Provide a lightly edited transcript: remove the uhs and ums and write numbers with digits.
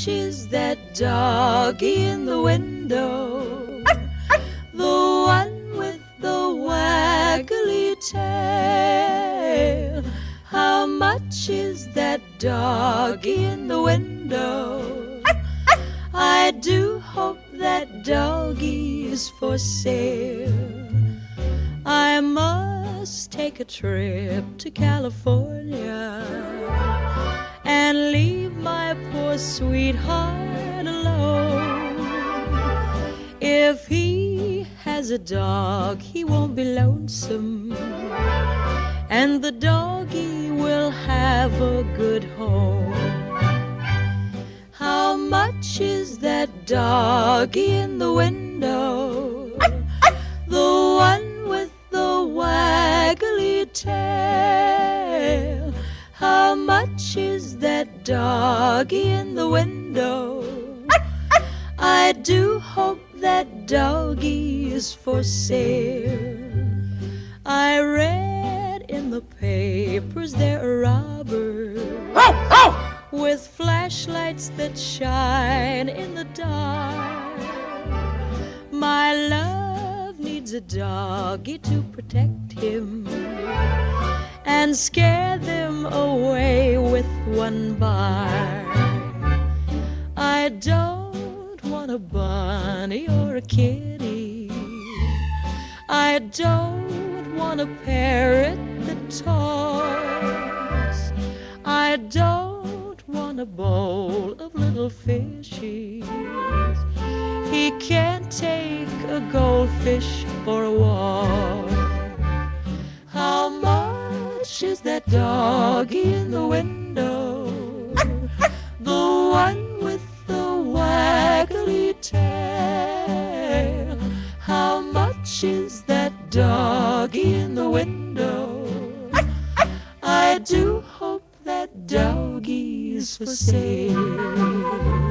much is that doggy in the window? The one with the waggly tail. How much is that doggy in the window? I do hope that doggy is for sale. I must take a trip to California and leave my poor sweetheart alone. If he has a dog, he won't be lonesome, and the doggy will have a good home. How much is that doggy in the window? The one with the waggly tail. How much is that doggy in the window? I do hope that doggy is for sale. I read in the papers there are robbers with flashlights that shine in the dark. My love needs a doggy to protect him and scare them away with one bark. I don't want a bunny or a kitty. I don't want a parrot that talks. I don't want a bowl of little fishies. He can't take a goldfish for a walk. How much is that doggy in the window? The one with the waggly tail. How much is that doggy in the window? I do hope that doggy is for sale.